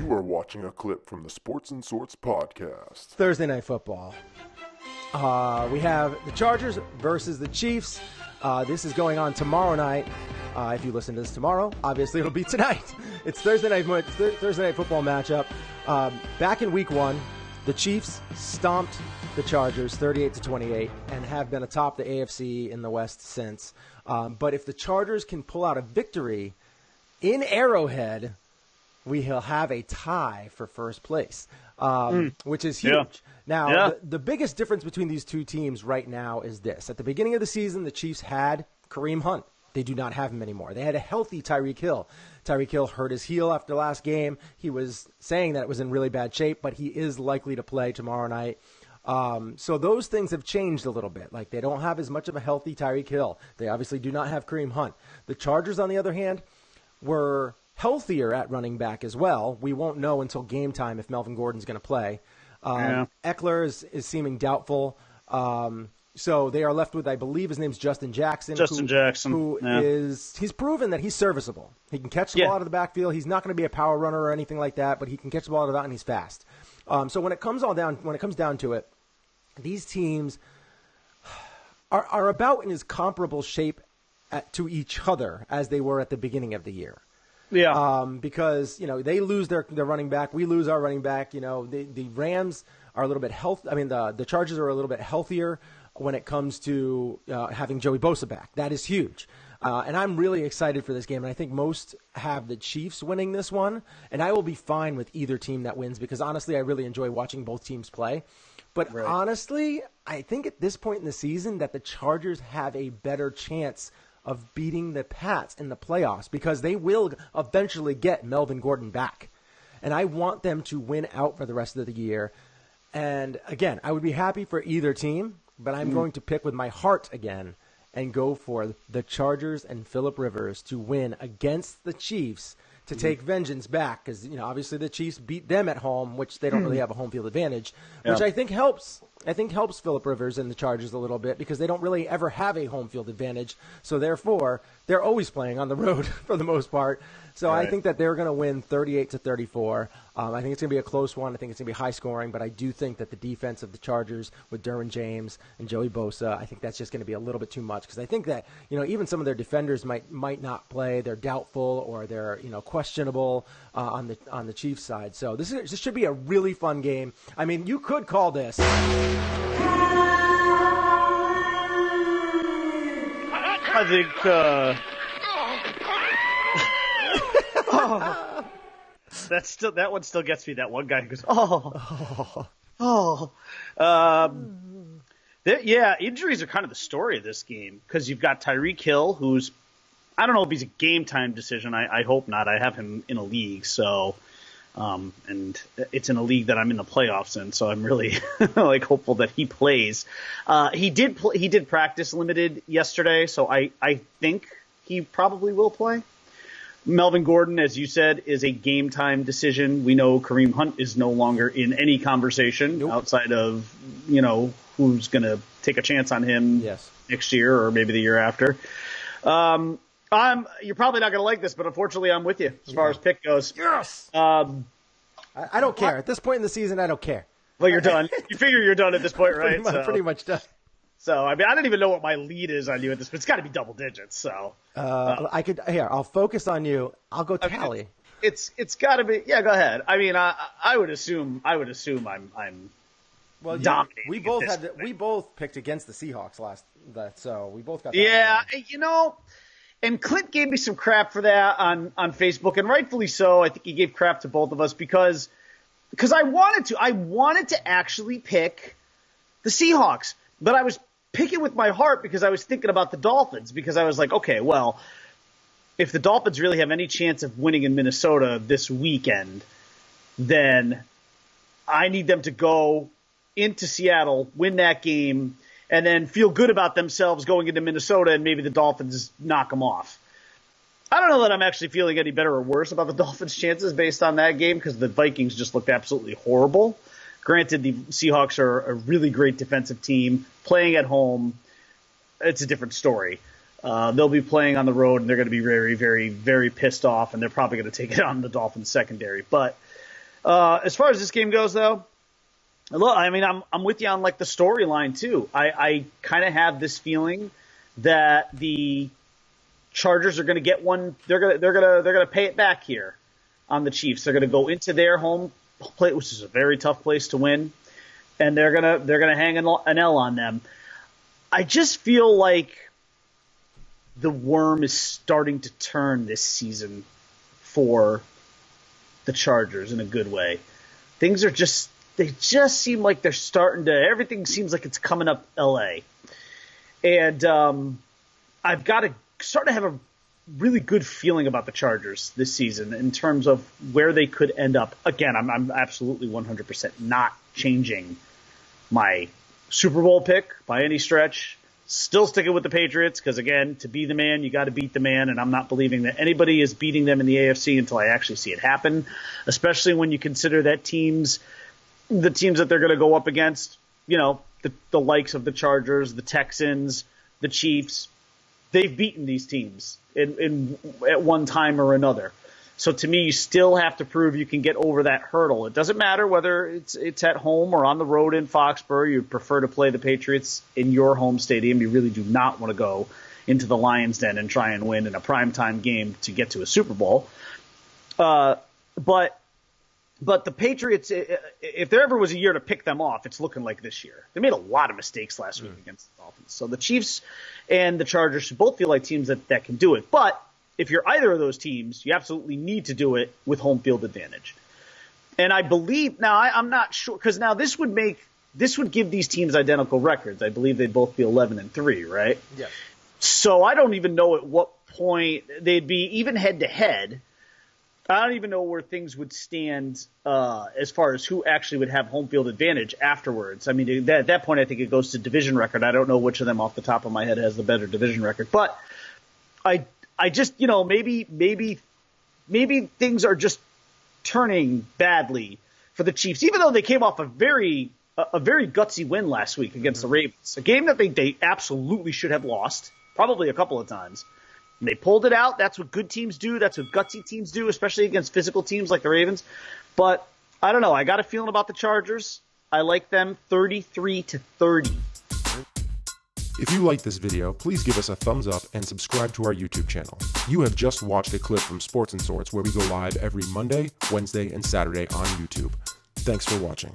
You are watching a clip from the Sports and Sorts podcast. Thursday Night Football. We have the Chargers versus the Chiefs. This is going on tomorrow night. If you listen to this tomorrow, obviously it'll be tonight. It's Thursday night football matchup. Back in week one, the Chiefs stomped the Chargers 38-28 and have been atop the AFC in the West since. But if the Chargers can pull out a victory in Arrowhead, we'll have a tie for first place, which is huge. Yeah. Now, the biggest difference between these two teams right now is this. At the beginning of the season, the Chiefs had Kareem Hunt. They do not have him anymore. They had a healthy Tyreek Hill. Tyreek Hill hurt his heel after last game. He was saying that it was in really bad shape, but he is likely to play tomorrow night. So those things have changed a little bit. Like, they don't have as much of a healthy Tyreek Hill. They obviously do not have Kareem Hunt. The Chargers, on the other hand, were healthier at running back as well. We won't know until game time if Melvin Gordon's going to play. Eckler is seeming doubtful. So they are left with, I believe his name's Justin Jackson. He's proven that he's serviceable. He can catch the ball out of the backfield. He's not going to be a power runner or anything like that, but he can catch the ball out of that, and he's fast. So when it comes down to it, these teams are about in as comparable shape to each other as they were at the beginning of the year. Yeah. Because, they lose their running back. We lose our running back. The Rams are a little bit the Chargers are a little bit healthier when it comes to having Joey Bosa back. That is huge. And I'm really excited for this game. And I think most have the Chiefs winning this one. And I will be fine with either team that wins because, honestly, I really enjoy watching both teams play. But honestly, I think at this point in the season that the Chargers have a better chance of beating the Pats in the playoffs because they will eventually get Melvin Gordon back. And I want them to win out for the rest of the year. And, again, I would be happy for either team, but I'm going to pick with my heart again and go for the Chargers and Phillip Rivers to win against the Chiefs to take vengeance back because, obviously the Chiefs beat them at home, which they don't really have a home field advantage, which I think helps. I think helps Phillip Rivers and the Chargers a little bit because they don't really ever have a home field advantage. So, therefore, they're always playing on the road for the most part. So I think that they're going to win 38-34. I think it's going to be a close one. I think it's going to be high scoring, but I do think that the defense of the Chargers with Derwin James and Joey Bosa, I think that's just going to be a little bit too much because I think that even some of their defenders might not play. They're doubtful or they're questionable on the Chiefs side. So this should be a really fun game. I mean, you could call this. I think. That one still gets me. That one guy who goes, injuries are kind of the story of this game because you've got Tyreek Hill, who's, I don't know if he's a game time decision. I hope not. I have him in a league, so and it's in a league that I'm in the playoffs in, so I'm really hopeful that he plays. He did practice limited yesterday, so I think he probably will play. Melvin Gordon, as you said, is a game-time decision. We know Kareem Hunt is no longer in any conversation outside of, who's going to take a chance on him next year or maybe the year after. You're probably not going to like this, but unfortunately I'm with you as far as pick goes. Yes! I don't care. At this point in the season, I don't care. Well, you're done. You figure you're done at this point, right? Pretty much done. So, I don't even know what my lead is on you at this, but it's got to be double digits. So, I'll focus on you. I'll go tally. It's got to be. Yeah, go ahead. I would assume I'm dominating. We both picked against the Seahawks so we both got that. Yeah, and Clint gave me some crap for that on Facebook, and rightfully so. I think he gave crap to both of us because I wanted to actually pick the Seahawks, but I was picking with my heart because I was thinking about the Dolphins because I was like, okay, well, if the Dolphins really have any chance of winning in Minnesota this weekend, then I need them to go into Seattle, win that game, and then feel good about themselves going into Minnesota and maybe the Dolphins knock them off. I don't know that I'm actually feeling any better or worse about the Dolphins' chances based on that game because the Vikings just looked absolutely horrible. Granted, the Seahawks are a really great defensive team. Playing at home, it's a different story. They'll be playing on the road, and they're going to be very, very, very pissed off, and they're probably going to take it on the Dolphins secondary. But As far as this game goes, though, look, I mean, I'm with you on like the storyline too. I kind of have this feeling that the Chargers are going to get one. They're gonna pay it back here on the Chiefs. They're going to go into their home plate, which is a very tough place to win, and they're gonna hang an L on them. I just feel like the worm is starting to turn this season for the Chargers in a good way. Things are they just seem like they're starting to, everything seems like it's coming up LA. And I've got to start to have a really good feeling about the Chargers this season in terms of where they could end up. Again, I'm absolutely 100% not changing my Super Bowl pick by any stretch. Still sticking with the Patriots because, again, to be the man, you got to beat the man, and I'm not believing that anybody is beating them in the AFC until I actually see it happen, especially when you consider that the teams that they're going to go up against, the likes of the Chargers, the Texans, the Chiefs, they've beaten these teams at one time or another. So to me, you still have to prove you can get over that hurdle. It doesn't matter whether it's at home or on the road in Foxborough. You prefer to play the Patriots in your home stadium. You really do not want to go into the Lions' Den and try and win in a primetime game to get to a Super Bowl. But the Patriots, if there ever was a year to pick them off, it's looking like this year. They made a lot of mistakes last week against the Dolphins. So the Chiefs and the Chargers should both feel like teams that can do it. But if you're either of those teams, you absolutely need to do it with home field advantage. And I believe now I'm not sure because now this would give these teams identical records. I believe they'd both be 11-3, right? Yeah. So I don't even know at what point they'd be even head to head. I don't even know where things would stand as far as who actually would have home field advantage afterwards. I mean, at that point, I think it goes to division record. I don't know which of them off the top of my head has the better division record, but I just, maybe things are just turning badly for the Chiefs, even though they came off a very gutsy win last week against the Ravens, a game that they absolutely should have lost, probably a couple of times. And they pulled it out. That's what good teams do. That's what gutsy teams do, especially against physical teams like the Ravens. But I don't know. I got a feeling about the Chargers. I like them 33-30. If you like this video, please give us a thumbs up and subscribe to our YouTube channel. You have just watched a clip from Sports and Sorts, where we go live every Monday, Wednesday, and Saturday on YouTube. Thanks for watching.